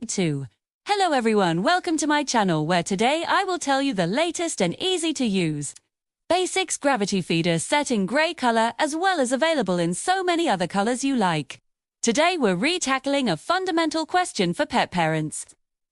2. Hello everyone, welcome to my channel where today I will tell you the latest and easy to use Basics Gravity Feeder set in grey color as well as available in so many other colors you like. Today we're re-tackling a fundamental question for pet parents.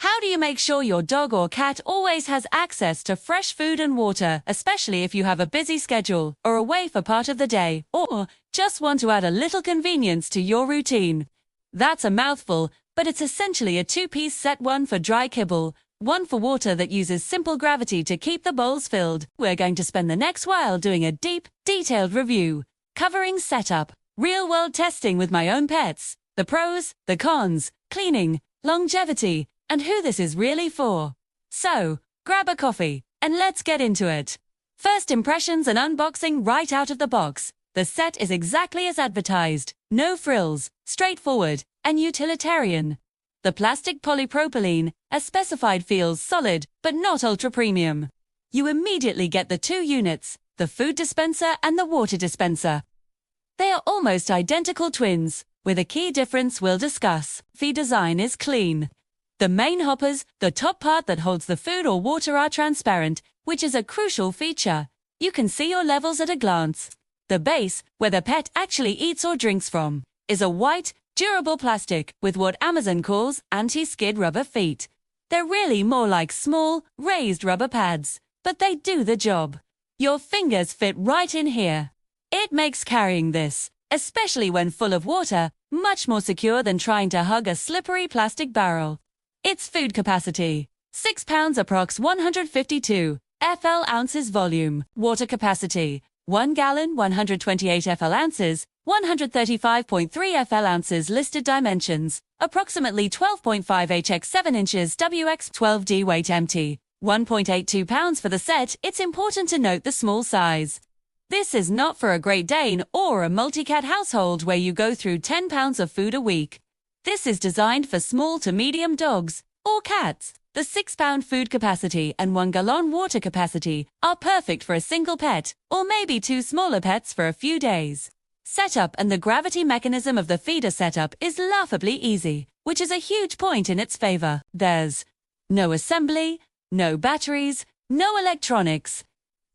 How do you make sure your dog or cat always has access to fresh food and water, especially if you have a busy schedule or away for part of the day, or just want to add a little convenience to your routine? That's a mouthful, but it's essentially a two-piece set, one for dry kibble, one for water that uses simple gravity to keep the bowls filled. We're going to spend the next while doing a deep, detailed review, covering setup, real-world testing with my own pets, the pros, the cons, cleaning, longevity, and who this is really for. So, grab a coffee, and let's get into it. First impressions and unboxing right out of the box. The set is exactly as advertised, no frills, straightforward, and utilitarian. The plastic polypropylene, as specified, feels solid, but not ultra-premium. You immediately get the two units, the food dispenser and the water dispenser. They are almost identical twins, with a key difference we'll discuss. Feed design is clean. The main hoppers, the top part that holds the food or water, are transparent, which is a crucial feature. You can see your levels at a glance. The base, where the pet actually eats or drinks from, is a white, durable plastic with what Amazon calls anti-skid rubber feet. They're really more like small, raised rubber pads, but they do the job. Your fingers fit right in here. It makes carrying this, especially when full of water, much more secure than trying to hug a slippery plastic barrel. Its food capacity: 6 pounds approx 152 FL ounces volume. Water capacity: 1 gallon 128 FL ounces, 135.3 FL ounces. Listed dimensions: approximately 12.5 hx 7 inches WX 12D. Weight empty: 1.82 pounds for the set. It's important to note the small size. This is not for a Great Dane or a multi-cat household where you go through 10 pounds of food a week. This is designed for small to medium dogs or cats. The 6-pound food capacity and 1 gallon water capacity are perfect for a single pet, or maybe two smaller pets for a few days. Setup and the gravity mechanism of the feeder setup is laughably easy, which is a huge point in its favor. There's no assembly, no batteries, no electronics.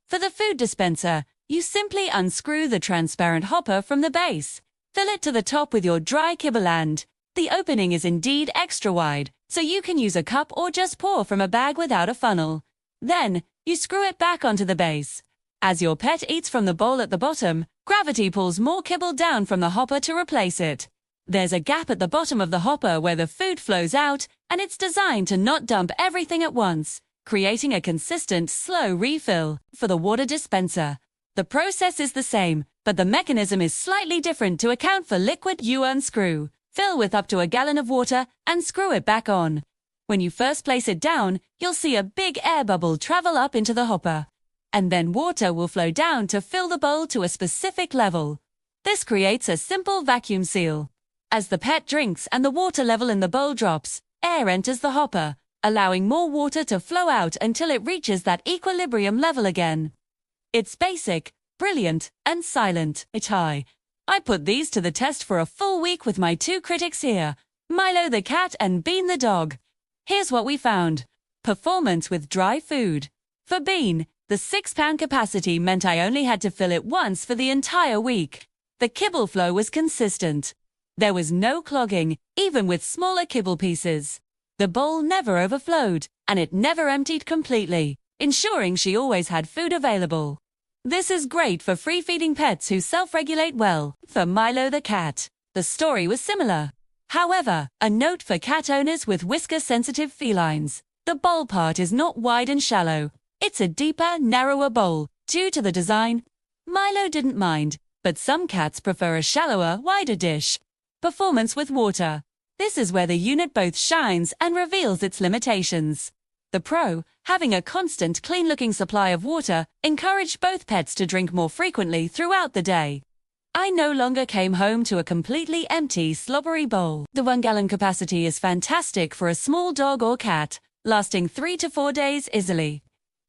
For the food dispenser, you simply unscrew the transparent hopper from the base, fill it to the top with your dry kibble, and the opening is indeed extra wide, so you can use a cup or just pour from a bag without a funnel. Then, you screw it back onto the base. As your pet eats from the bowl at the bottom, gravity pulls more kibble down from the hopper to replace it. There's a gap at the bottom of the hopper where the food flows out, and it's designed to not dump everything at once, creating a consistent, slow refill. For the water dispenser, the process is the same, but the mechanism is slightly different to account for liquid. You unscrew, fill with up to a gallon of water, and screw it back on. When you first place it down, you'll see a big air bubble travel up into the hopper, and then water will flow down to fill the bowl to a specific level. This creates a simple vacuum seal. As the pet drinks and the water level in the bowl drops, air enters the hopper, allowing more water to flow out until it reaches that equilibrium level again. It's basic, brilliant, and silent. It's high. I put these to the test for a full week with my two critics here, Milo the cat and Bean the dog. Here's what we found. Performance with dry food. For Bean, the 6-pound capacity meant I only had to fill it once for the entire week. The kibble flow was consistent. There was no clogging, even with smaller kibble pieces. The bowl never overflowed, and it never emptied completely, ensuring she always had food available. This is great for free-feeding pets who self-regulate well. For Milo the cat, the story was similar. However, a note for cat owners with whisker-sensitive felines: the bowl part is not wide and shallow. It's a deeper, narrower bowl. Due to the design, Milo didn't mind, but some cats prefer a shallower, wider dish. Performance with water. This is where the unit both shines and reveals its limitations. The pro, having a constant, clean-looking supply of water, encouraged both pets to drink more frequently throughout the day. I no longer came home to a completely empty, slobbery bowl. The 1-gallon capacity is fantastic for a small dog or cat, lasting 3 to 4 days easily.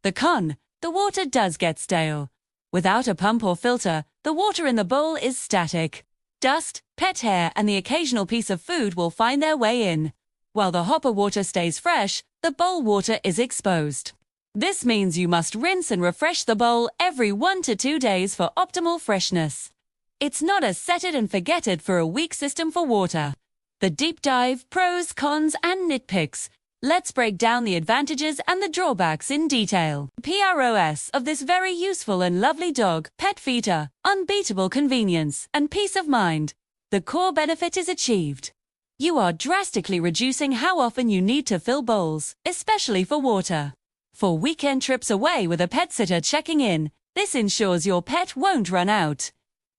The con: the water does get stale. Without a pump or filter, the water in the bowl is static. Dust, pet hair, and the occasional piece of food will find their way in. While the hopper water stays fresh, the bowl water is exposed. This means you must rinse and refresh the bowl every 1 to 2 days for optimal freshness. It's not a set it and forget it for a weak system for water. The deep dive, pros, cons, and nitpicks. Let's break down the advantages and the drawbacks in detail. Pros of this very useful and lovely dog pet feeder: unbeatable convenience and peace of mind. The core benefit is achieved. You are drastically reducing how often you need to fill bowls, especially for water. For weekend trips away with a pet sitter checking in, this ensures your pet won't run out.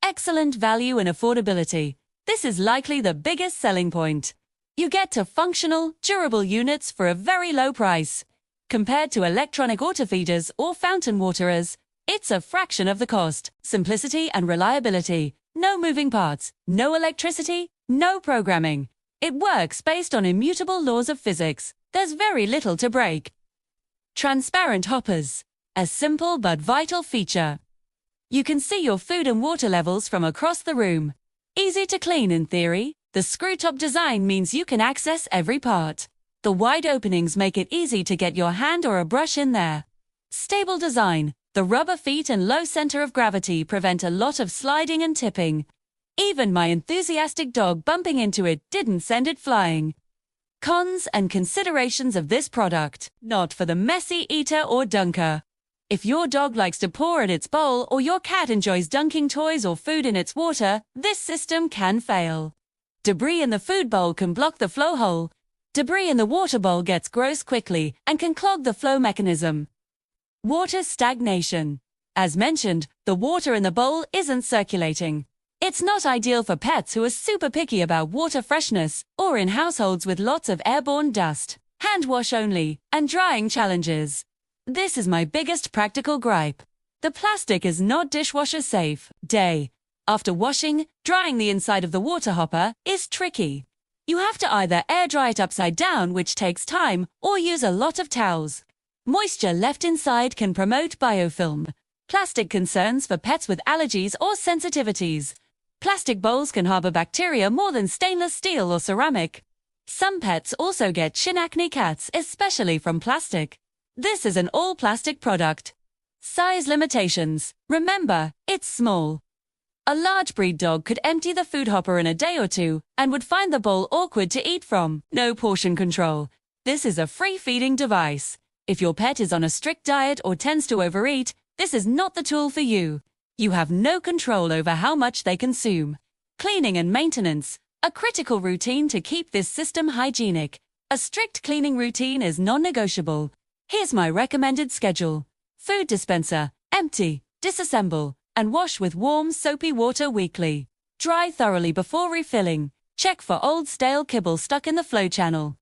Excellent value and affordability. This is likely the biggest selling point. You get to functional, durable units for a very low price. Compared to electronic autofeeders or fountain waterers, it's a fraction of the cost. Simplicity and reliability. No moving parts, no electricity, no programming. It works based on immutable laws of physics. There's very little to break. Transparent hoppers. A simple but vital feature. You can see your food and water levels from across the room. Easy to clean in theory. The screw-top design means you can access every part. The wide openings make it easy to get your hand or a brush in there. Stable design. The rubber feet and low center of gravity prevent a lot of sliding and tipping. Even my enthusiastic dog bumping into it didn't send it flying. Cons and considerations of this product. Not for the messy eater or dunker. If your dog likes to pour at its bowl or your cat enjoys dunking toys or food in its water, this system can fail. Debris in the food bowl can block the flow hole. Debris in the water bowl gets gross quickly and can clog the flow mechanism. Water stagnation. As mentioned, the water in the bowl isn't circulating. It's not ideal for pets who are super picky about water freshness or in households with lots of airborne dust. Hand wash only and drying challenges. This is my biggest practical gripe. The plastic is not dishwasher safe. After washing, drying the inside of the water hopper is tricky. You have to either air dry it upside down, which takes time, or use a lot of towels. Moisture left inside can promote biofilm. Plastic concerns for pets with allergies or sensitivities. Plastic bowls can harbor bacteria more than stainless steel or ceramic. Some pets also get chin acne cats, especially from plastic. This is an all-plastic product. Size limitations. Remember, it's small. A large breed dog could empty the food hopper in a day or two and would find the bowl awkward to eat from. No portion control. This is a free-feeding device. If your pet is on a strict diet or tends to overeat, this is not the tool for you. You have no control over how much they consume. Cleaning and maintenance. A critical routine to keep this system hygienic. A strict cleaning routine is non-negotiable. Here's my recommended schedule. Food dispenser. Empty, disassemble, and wash with warm, soapy water weekly. Dry thoroughly before refilling. Check for old stale kibble stuck in the flow channel.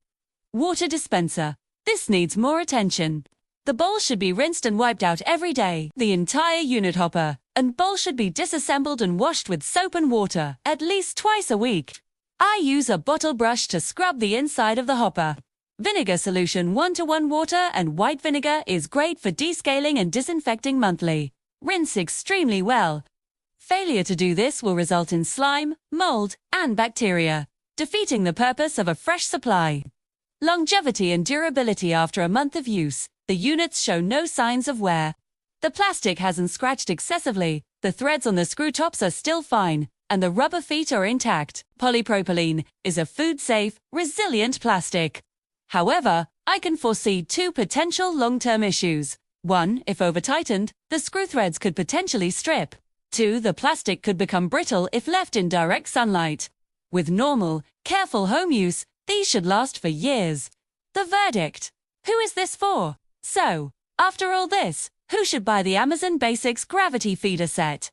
Water dispenser. This needs more attention. The bowl should be rinsed and wiped out every day. The entire unit hopper and bowl should be disassembled and washed with soap and water at least twice a week. I use a bottle brush to scrub the inside of the hopper. Vinegar solution 1:1 water and white vinegar is great for descaling and disinfecting monthly. Rinse extremely well. Failure to do this will result in slime, mold, and bacteria, defeating the purpose of a fresh supply. Longevity and durability. After a month of use, the units show no signs of wear. The plastic hasn't scratched excessively, the threads on the screw tops are still fine, and the rubber feet are intact. Polypropylene is a food-safe, resilient plastic. However, I can foresee two potential long-term issues. 1. If over-tightened, the screw threads could potentially strip. 2. The plastic could become brittle if left in direct sunlight. With normal, careful home use, these should last for years. The verdict. Who is this for? So, after all this, who should buy the Amazon Basics Gravity Feeder set?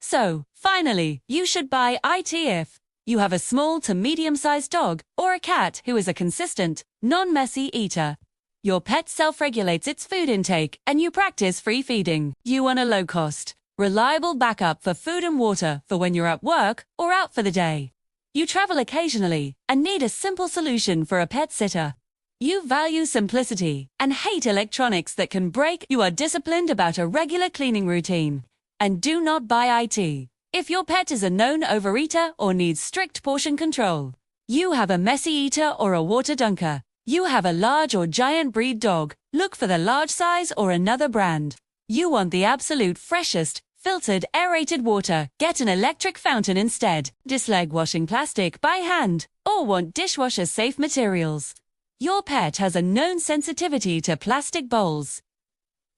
So, finally, you should buy it if you have a small to medium-sized dog or a cat who is a consistent, non-messy eater. Your pet self-regulates its food intake and you practice free feeding. You want a low-cost, reliable backup for food and water for when you're at work or out for the day. You travel occasionally and need a simple solution for a pet sitter. You value simplicity and hate electronics that can break. You are disciplined about a regular cleaning routine. And do not buy it if your pet is a known overeater or needs strict portion control. You have a messy eater or a water dunker. You have a large or giant breed dog. Look for the large size or another brand. You want the absolute freshest, filtered, aerated water. Get an electric fountain instead. Dislike washing plastic by hand or want dishwasher-safe materials. Your pet has a known sensitivity to plastic bowls.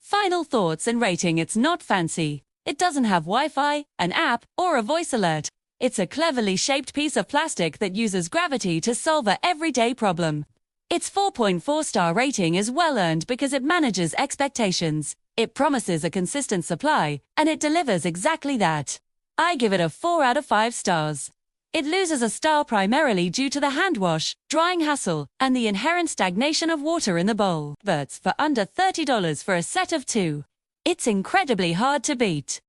Final thoughts and rating: it's not fancy. It doesn't have Wi-Fi, an app, or a voice alert. It's a cleverly shaped piece of plastic that uses gravity to solve an everyday problem. Its 4.4-star rating is well earned because it manages expectations. It promises a consistent supply, and it delivers exactly that. I give it a 4 out of 5 stars. It loses a star primarily due to the hand wash, drying hassle, and the inherent stagnation of water in the bowl. But for under $30 for a set of 2, it's incredibly hard to beat.